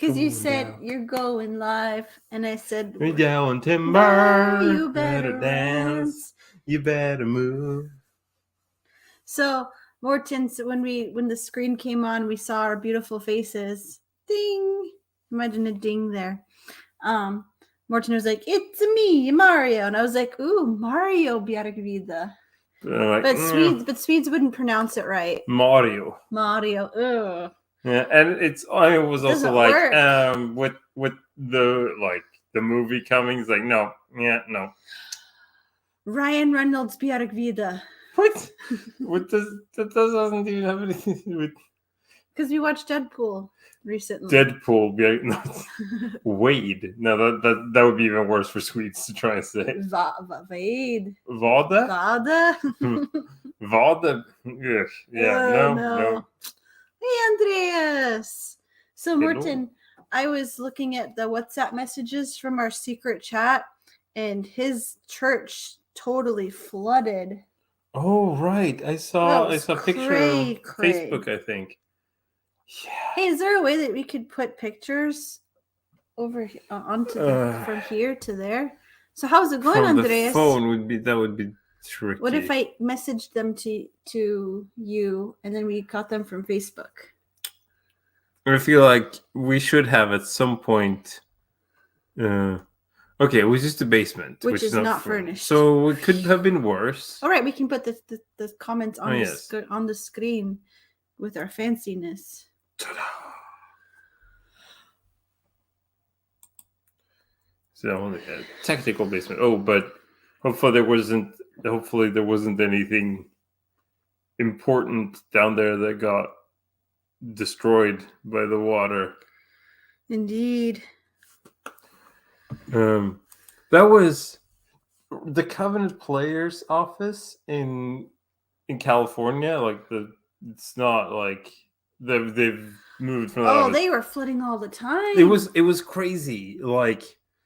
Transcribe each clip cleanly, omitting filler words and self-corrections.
Because you said you're going live, and I said we're down timber. You better dance. You better move. So, Morton, when the screen came on, we saw our beautiful faces. Ding! Imagine a ding there. Morton was like, "It's me, Mario," and I was like, "Ooh, Mario Bjargvida." But Swedes wouldn't pronounce it right. Mario. Ugh. Yeah, and it was also like with the movie coming. It's like no. Ryan Reynolds Bjargvida. What? That doesn't even have anything to do with. Because we watched Deadpool recently. Deadpool, Wade. No, that would be even worse for Swedes to try and say. Wade. Vada. Vada. Yeah. No. Hey, Andreas. So, Morton, I was looking at the WhatsApp messages from our secret chat, and his church totally flooded. Oh, right. I saw a picture on Facebook, I think. Yeah. Hey, is there a way that we could put pictures over from here to there? So how's it going, from Andreas? The phone would be tricky. What if I messaged them to you and then we got them from Facebook? I feel like we should have at some point. Okay, it was just the basement, which is not furnished. So it could have been worse. All right, we can put the comments on on the screen with our fanciness. Ta-da. So technical basement. Oh, but hopefully there wasn't anything important down there that got destroyed by the water. Indeed. That was the Covenant Players office in California. It's not like they've moved from that. Oh, they were flooding all the time. It was crazy.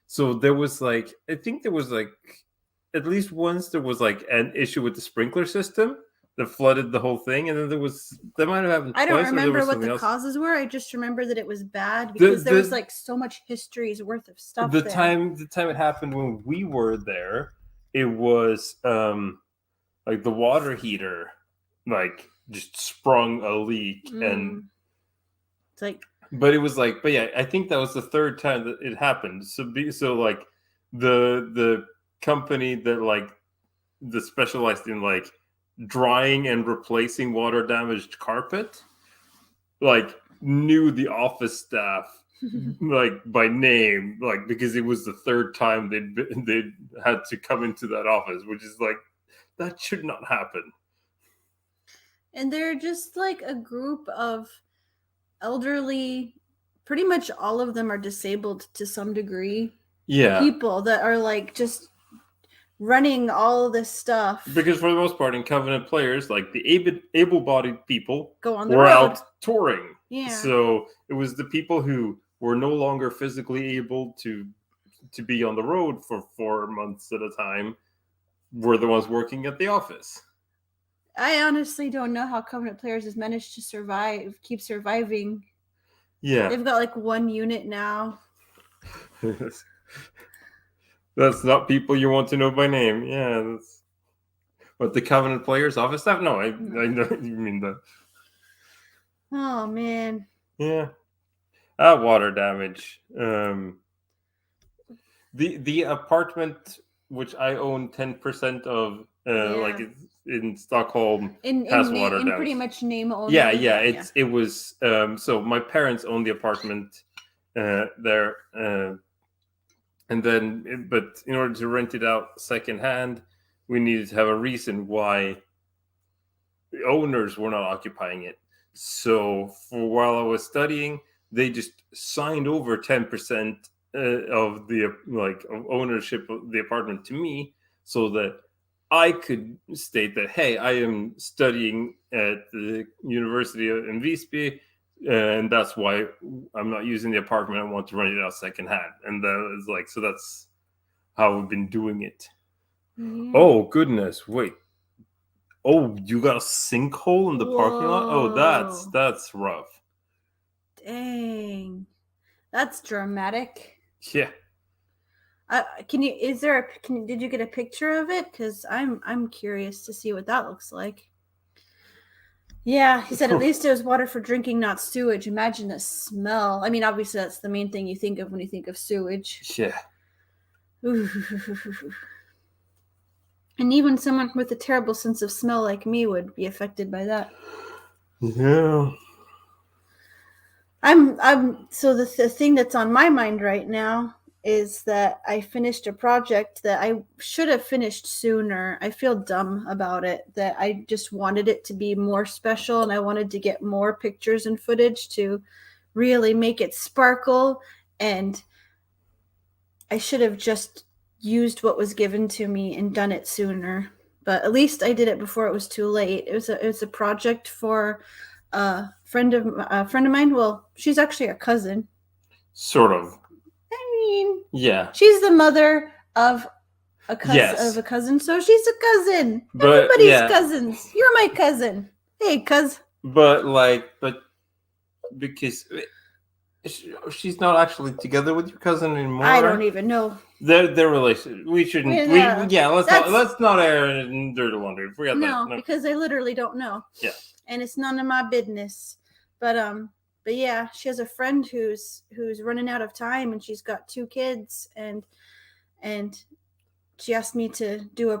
So there was I think there was at least once there was an issue with the sprinkler system that flooded the whole thing, and then that might have happened twice. I don't remember what the causes were. I just remember that it was bad because there was so much history's worth of stuff. The time it happened when we were there, it was the water heater just sprung a leak and it's but it was but yeah, I think that was the third time that it happened. So the company that that specialized in drying and replacing water damaged carpet knew the office staff by name because it was the third time they'd had to come into that office, which is that should not happen. And they're just a group of elderly, pretty much all of them are disabled to some degree. Yeah, people that are just running all this stuff. Because for the most part, in Covenant Players, the able-bodied people were out touring. Yeah. So it was the people who were no longer physically able to be on the road for 4 months at a time were the ones working at the office. I honestly don't know how Covenant Players has managed to keep surviving. Yeah. They've got one unit now. That's not people you want to know by name. Yeah, that's what the Covenant Players office staff. No, I know you mean that. Oh man. Yeah. Water damage. The apartment which I own 10% of, in Stockholm, has water damage. Pretty much name only. Yeah. It was. So my parents own the apartment there. And then, but in order to rent it out secondhand, we needed to have a reason why the owners were not occupying it. So for while I was studying, they just signed over 10% of the of ownership of the apartment to me, so that I could state that, hey, I am studying at the University in Visby. And that's why I'm not using the apartment. I want to rent it out secondhand. And that is so that's how we've been doing it. Mm-hmm. Oh, goodness. Wait. Oh, you got a sinkhole in the parking lot? Oh, that's rough. Dang. That's dramatic. Yeah. Did you get a picture of it? Because I'm curious to see what that looks like. Yeah, he said at least it was water for drinking, not sewage. Imagine the smell. I mean, obviously that's the main thing you think of when you think of sewage. Yeah. And even someone with a terrible sense of smell like me would be affected by that. Yeah. So the thing that's on my mind right now is that I finished a project that I should have finished sooner. I feel dumb about it, that I just wanted it to be more special, and I wanted to get more pictures and footage to really make it sparkle, and I should have just used what was given to me and done it sooner. But at least I did it before it was too late. It was a project for a friend of mine. Well, she's actually a cousin. Sort of. I mean, Yeah. she's the mother of a cousin. Yes. Of a cousin, so she's a cousin. But, everybody's cousins. You're my cousin. Hey, cuz. But because she's not actually together with your cousin anymore. I don't even know. Their relation. We shouldn't. Let's not air dirty laundry. Forget that. No, because I literally don't know. Yeah. And it's none of my business. But yeah, she has a friend who's running out of time, and she's got 2 kids, and she asked me to do a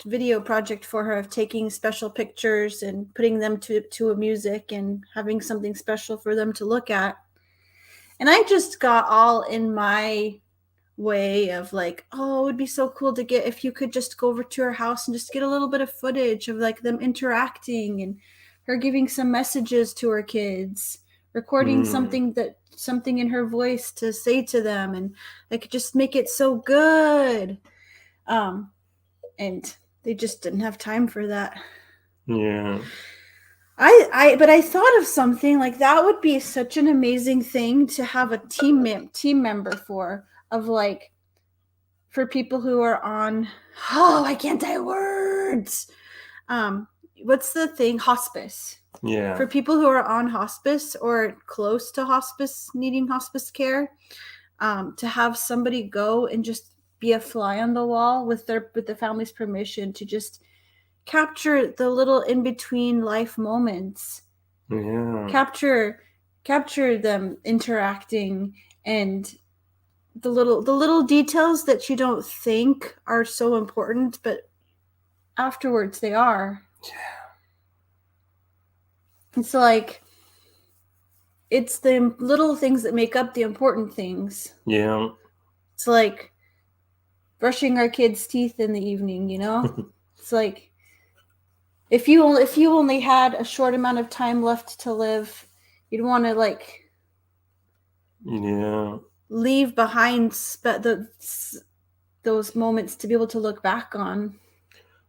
video project for her of taking special pictures and putting them to a music and having something special for them to look at. And I just got all in my way of like, oh, it would be so cool to get if you could just go over to her house and just get a little bit of footage of like them interacting and her giving some messages to her kids, recording something in her voice to say to them, and I could just make it so good. And they just didn't have time for that. Yeah. But I thought of something like that would be such an amazing thing to have a team member for, of like, for people who are on, I can't say words. What's the thing? Hospice. Yeah. For people who are on hospice or close to hospice, needing hospice care, to have somebody go and just be a fly on the wall with the family's permission to just capture the little in between life moments. Yeah. Capture them interacting, and the little details that you don't think are so important, but afterwards they are. Yeah. It's like, it's the little things that make up the important things. Yeah. It's like brushing our kids' teeth in the evening, you know? It's like, if you only had a short amount of time left to live, you'd want to like, yeah, leave behind those moments to be able to look back on.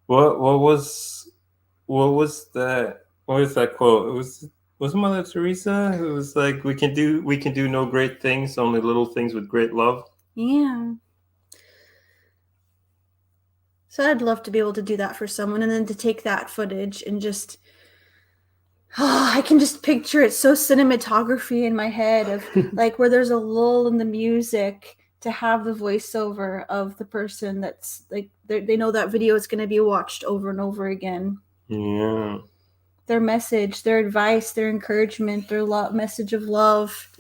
What was that quote? It was Mother Teresa who was like, we can do no great things, only little things with great love. Yeah. So I'd love to be able to do that for someone, and then to take that footage and just, I can just picture it, so cinematography in my head of like where there's a lull in the music, to have the voiceover of the person that's like, they know that video is going to be watched over and over again. Yeah. Their message, their advice, their encouragement, their message of love.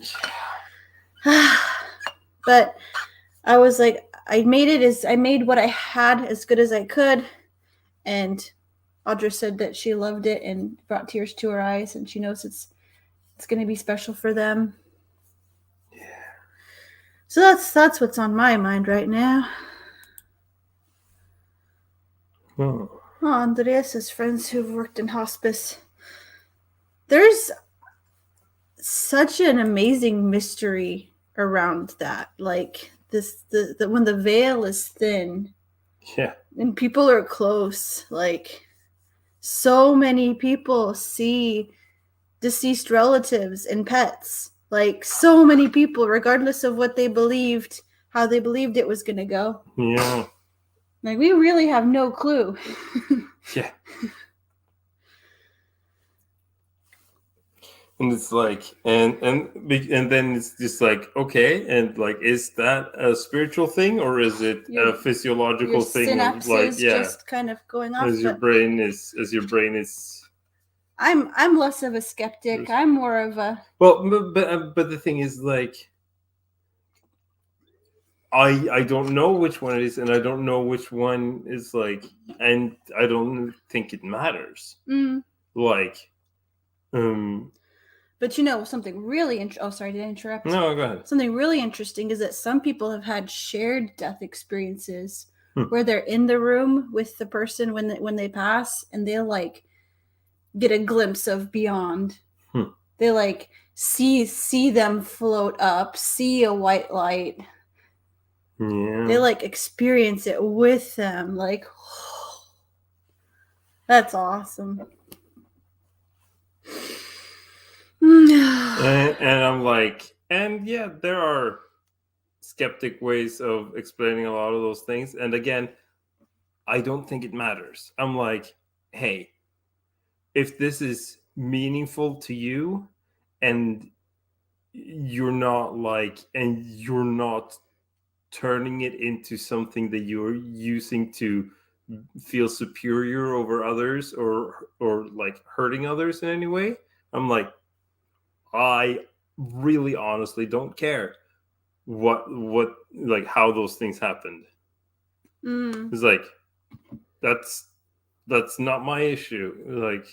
But I was like, I made what I had as good as I could, and Audra said that she loved it and brought tears to her eyes, and she knows it's going to be special for them. Yeah. So that's what's on my mind right now. Oh. Andreas' friends who've worked in hospice. There's such an amazing mystery around that. Like the when the veil is thin. Yeah. And people are close. Like, so many people see deceased relatives and pets. Like, so many people, regardless of what they believed, how they believed it was going to go. Yeah. Like, we really have no clue. Yeah. And it's like, and then it's just like, okay, and like, is that a spiritual thing or is it Your a physiological thing of like, synapses yeah, just kind of going off. as your But brain is I'm less of a skeptic. I'm more of a well, but the thing is, like, I don't know which one it is, and I don't know which one is like, and I don't think it matters. Like, But you know something really oh, sorry, did I interrupt? no, go ahead. Something really interesting is that some people have had shared death experiences where they're in the room with the person when they pass, and they'll like get a glimpse of beyond. They like see them float up, see a white light. Yeah. They like experience it with them. Like, that's awesome. And I'm like, and yeah, there are skeptic ways of explaining a lot of those things. And again, I don't think it matters. I'm like, hey, if this is meaningful to you and you're not turning it into something that you're using to feel superior over others or like hurting others in any way, I'm like, I really honestly don't care what like how those things happened. It's like, that's not my issue. Like,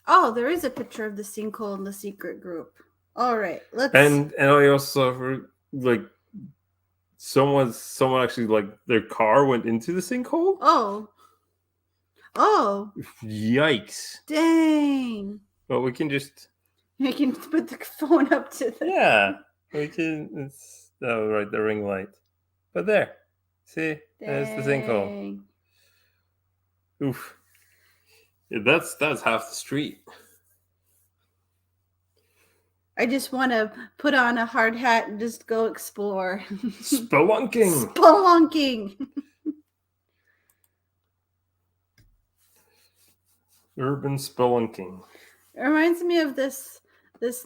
oh, there is a picture of the sinkhole in the secret group. All right, let's. and I also like someone actually, like, their car went into the sinkhole. Oh, Yikes! Dang! Well, we can just I can put the phone up to the. yeah, we can. It's right, the ring light. But there, see, there's the sinkhole. Oof. Yeah, that's half the street. I just want to put on a hard hat and just go explore. Spelunking. Spelunking. Urban spelunking. It reminds me of this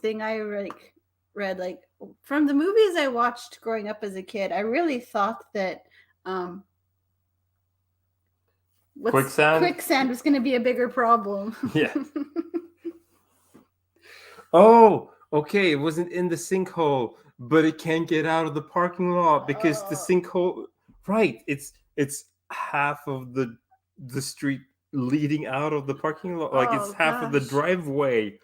thing I read like from the movies I watched growing up as a kid. I really thought that quicksand was going to be a bigger problem. Yeah. Oh, okay. It wasn't in the sinkhole, but it can't get out of the parking lot because the sinkhole. Right. It's half of the street leading out of the parking lot. Like, it's half of the driveway.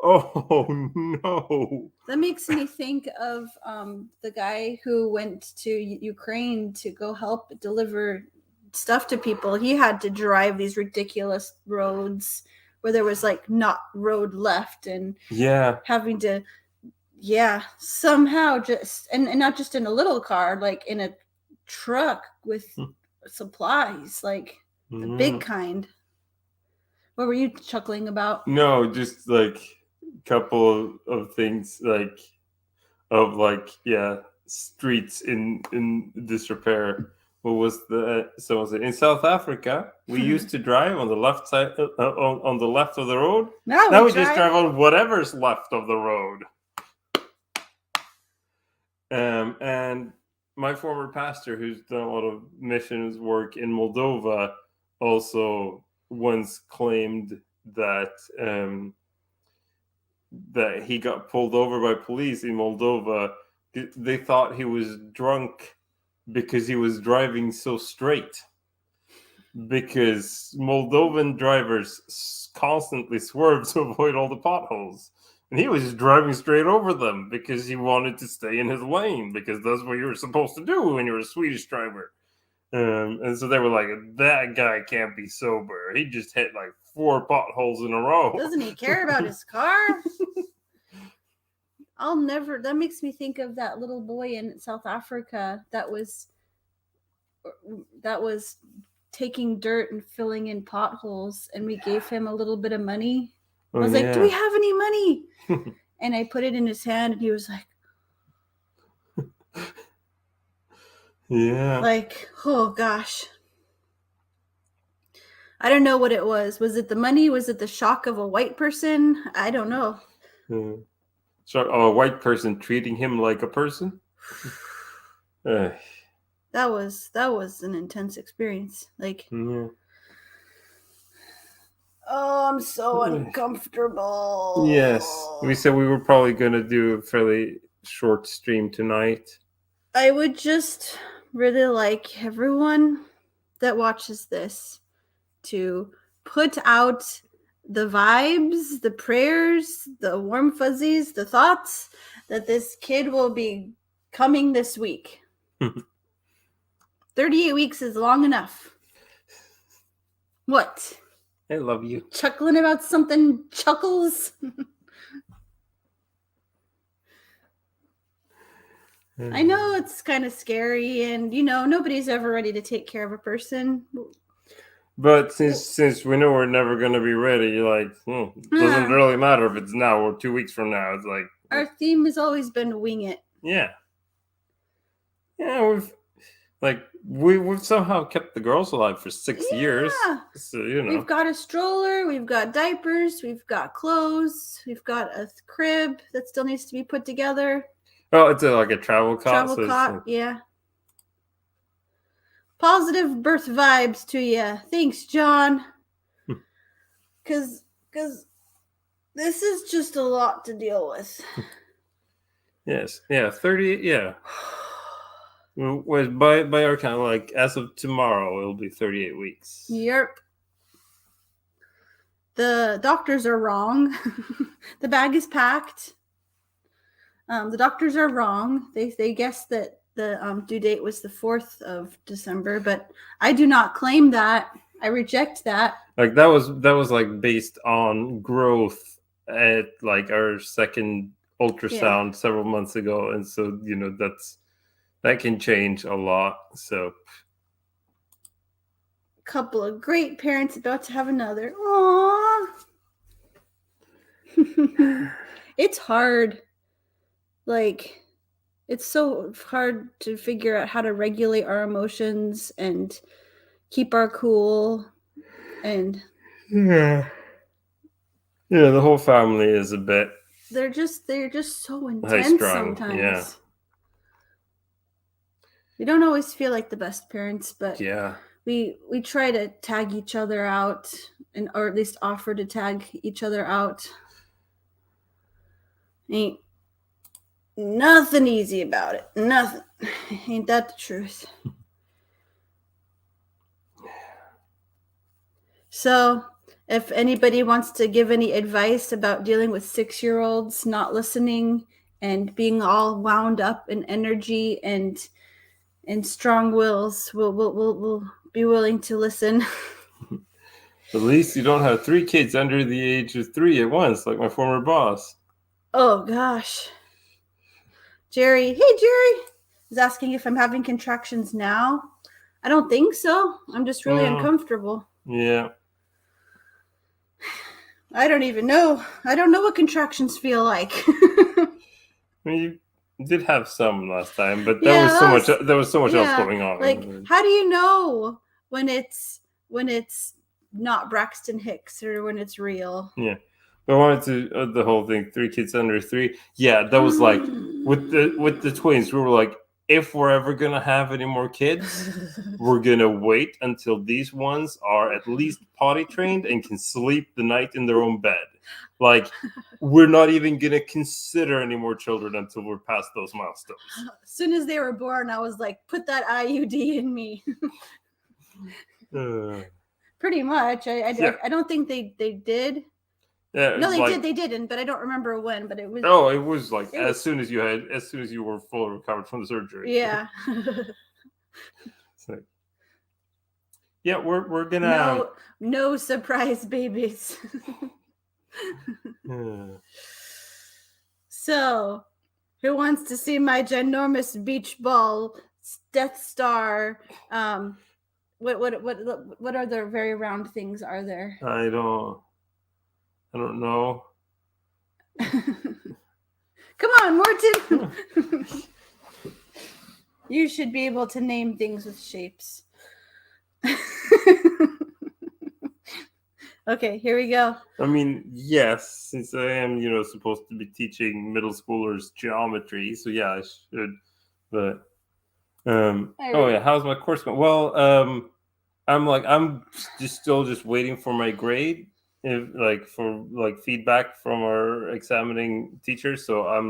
Oh no. That makes me think of the guy who went to Ukraine to go help deliver stuff to people. He had to drive these ridiculous roads where there was like not road left, and yeah, having to somehow just and not just in a little car, like in a truck with supplies, like the big kind. What were you chuckling about? No, just like a couple of things, like of like, yeah, streets in disrepair. What was the someone said in South Africa? We used to drive on the left side, on the left of the road. Now we just drive on whatever's left of the road. And my former pastor, who's done a lot of missions work in Moldova, also once claimed that that he got pulled over by police in Moldova. They thought he was drunk because he was driving so straight. Because Moldovan drivers constantly swerve to avoid all the potholes. And he was just driving straight over them because he wanted to stay in his lane, because that's what you were supposed to do when you're a Swedish driver. And so they were like, that guy can't be sober. He just hit like 4 potholes in a row. Doesn't he care about his car? That makes me think of that little boy in South Africa that was taking dirt and filling in potholes, and we gave him a little bit of money. I was like, do we have any money? And I put it in his hand, and he was like, yeah, like, oh gosh. I don't know what it was. Was it the money? Was it the shock of a white person? I don't know. So a white person treating him like a person. That was an intense experience. Like, Yeah. oh, I'm so uncomfortable. Yes, we said we were probably going to do a fairly short stream tonight. I would just really like everyone that watches this to put out the vibes, the prayers, the warm fuzzies, the thoughts that this kid will be coming this week. 38 weeks is long enough. What? I love you. Chuckling about something chuckles? I know it's kind of scary, and nobody's ever ready to take care of a person. But since we know we're never going to be ready, you're like, it doesn't really matter if it's now or 2 weeks from now. It's like our theme has always been wing it. Yeah, we've somehow kept the girls alive for 6 years. So we've got a stroller, we've got diapers, we've got clothes, we've got a crib that still needs to be put together. Oh, it's like a travel cot. Yeah. Positive birth vibes to you. Thanks, John. Because this is just a lot to deal with. Yes. Yeah. 30. Yeah. By our count, like as of tomorrow, it'll be 38 weeks. Yep. The doctors are wrong. The bag is packed. The doctors are wrong. They guessed that the due date was the 4th of December, but I do not claim that. I reject that. Like that was like based on growth at like our second ultrasound several months ago, and so that can change a lot. So, couple of great parents about to have another. Aww. It's hard. Like, it's so hard to figure out how to regulate our emotions and keep our cool. And the whole family is a bit. They're just so intense sometimes. Yeah. We don't always feel like the best parents, but yeah, we try to tag each other out, or at least offer to tag each other out. Ain't nothing easy about it. Nothing. Ain't that the truth? So, if anybody wants to give any advice about dealing with 6-year-olds not listening and being all wound up in energy and strong wills, we'll be willing to listen. At least you don't have 3 kids under the age of 3 at once, like my former boss. Oh gosh. Jerry is asking if I'm having contractions now. I don't think so. I'm just really uncomfortable. Yeah. I don't even know. I don't know what contractions feel like. I mean, you did have some last time, but there was so much else going on. Like, how do you know when it's not Braxton Hicks or when it's real? Yeah. But I wanted to the whole thing, 3 kids under 3. Yeah, that was like with the twins. We were like, if we're ever gonna have any more kids, we're gonna wait until these ones are at least potty trained and can sleep the night in their own bed. Like, we're not even gonna consider any more children until we're past those milestones. As soon as they were born, I was like, put that IUD in me. Pretty much. I don't think they did. Yeah, no, they didn't, but I don't remember when. But it was. Oh, it was like as soon as you were fully recovered from the surgery. Yeah. So, yeah, we're gonna no surprise babies. So, who wants to see my ginormous beach ball Death Star? What other very round things are there? I don't know. Come on, Morton. You should be able to name things with shapes. Okay, here we go. I mean, yes, since I am, supposed to be teaching middle schoolers geometry, so yeah, I should. But oh yeah, how's my course going? Well, I'm just still just waiting for my grade, for feedback from our examining teachers. So I'm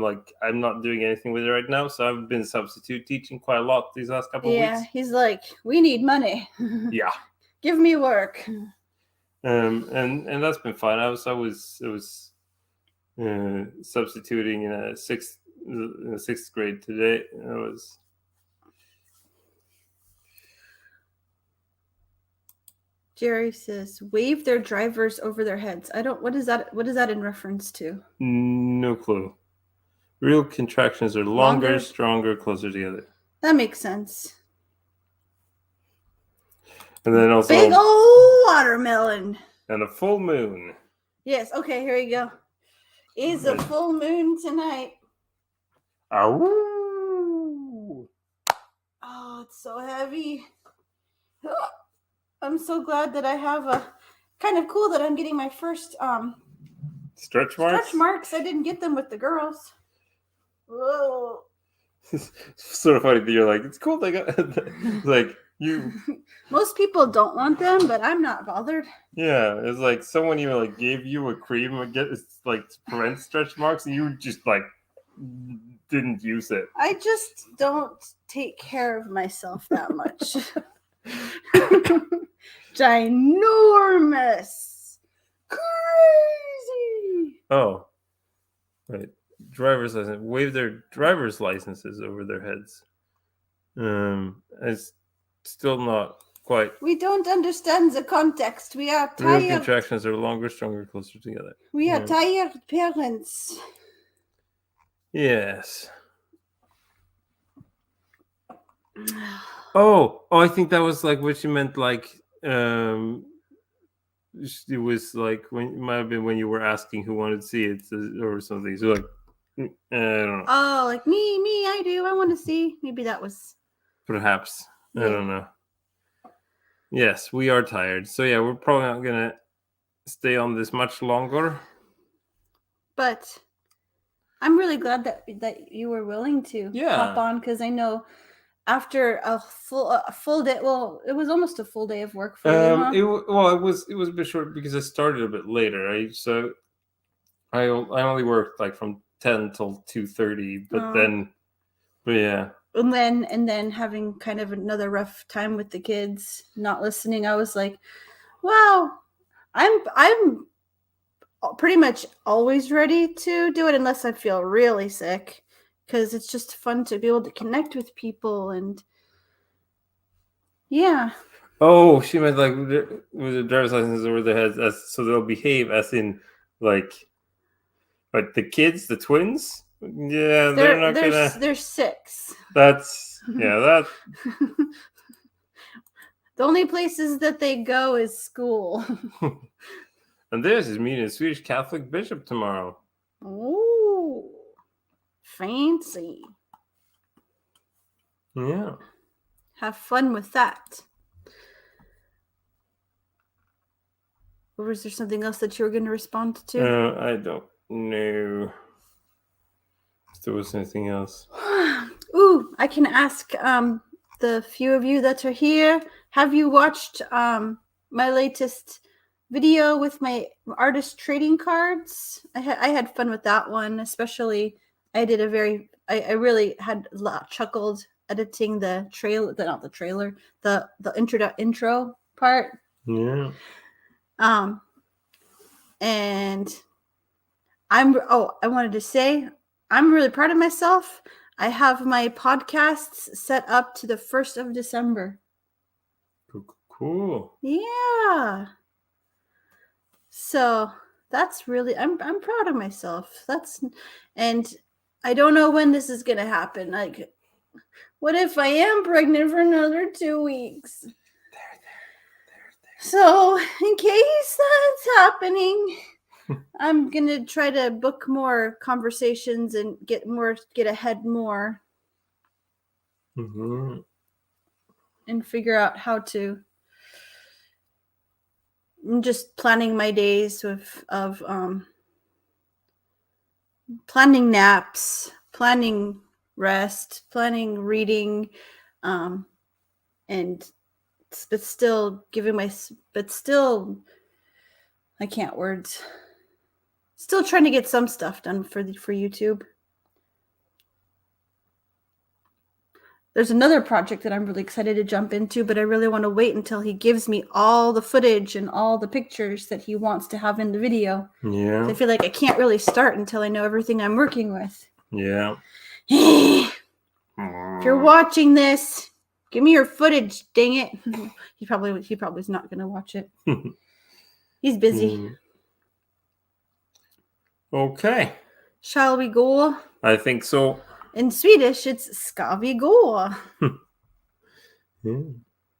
not doing anything with it right now. So I've been substitute teaching quite a lot these last couple of weeks. He's like, we need money. Yeah. Give me work. And that's been fun. I was substituting in a sixth grade today. I was. Jerry says, wave their drivers over their heads. What is that in reference to? No clue. Real contractions are longer, stronger, closer together. That makes sense. And then also big old watermelon. And a full moon. Yes, okay, here we go. Is a full moon tonight. Ow. Oh, it's so heavy. I'm so glad that I have a kind of cool that I'm getting my first stretch marks. I didn't get them with the girls. Whoa. Sort of funny that you're like, it's cool they got like you. Most people don't want them, but I'm not bothered. Yeah, it's like someone even like gave you a cream to prevent stretch marks, and you just like didn't use it. I just don't take care of myself that much. Ginormous, crazy. Oh, right. Driver's license. Wave their driver's licenses over their heads. It's still not quite. We don't understand the context. We are tired. Real contractions are longer, stronger, closer together. We are tired parents. Yes. Oh, I think that was like what you meant. Like, it was like when it might have been when you were asking who wanted to see it or something. So like, I don't know. Oh, like me, I do. I want to see. Maybe that was. Perhaps. Yeah. I don't know. Yes, we are tired. So yeah, we're probably not gonna stay on this much longer. But I'm really glad that you were willing to hop on, because I know after a full day. Well, it was almost a full day of work for you. Huh? It was a bit short because I started a bit later. I only worked like from 10 till 2:30, but yeah. And then having kind of another rough time with the kids, not listening. I was like, wow, I'm pretty much always ready to do it unless I feel really sick, because it's just fun to be able to connect with people. And yeah. Oh, she meant like with the driver's license over their heads, so they'll behave as in like the kids, the twins. Yeah, they're not gonna. They're 6. That's that. The only places that they go is school. And this is meeting a Swedish Catholic bishop tomorrow. Oh, fancy. Yeah. Have fun with that. Or was there something else that you were going to respond to? I don't know if there was anything else. Ooh, I can ask the few of you that are here. Have you watched my latest video with my artist trading cards? I had fun with that one, especially. I really had chuckled editing the trailer, the intro part. Yeah. And I wanted to say I'm really proud of myself. I have my podcasts set up to the 1st of December. Cool. Yeah. So that's really, I'm proud of myself. And I don't know when this is going to happen. Like, what if I am pregnant for another 2 weeks? There. So in case that's happening, I'm going to try to book more conversations and get ahead more. Mm-hmm. And figure out how to I'm just planning my days of planning naps, planning rest, planning reading, and but still I can't words. Still trying to get some stuff done for YouTube. There's another project that I'm really excited to jump into, but I really want to wait until he gives me all the footage and all the pictures that he wants to have in the video. Yeah. So I feel like I can't really start until I know everything I'm working with. Yeah. If you're watching this, give me your footage, dang it. He probably is not going to watch it. He's busy. Okay. Shall we go? I think so. In Swedish, it's ska vi gå.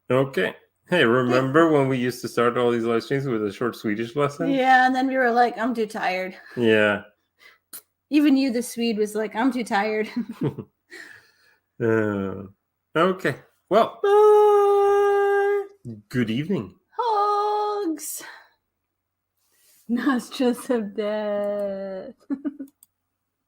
Okay. Hey, remember when we used to start all these live streams with a short Swedish lesson? Yeah, and then we were like, I'm too tired. Yeah. Even you, the Swede, was like, I'm too tired. Okay. Well, bye. Good evening. Hugs. Nostrils of death.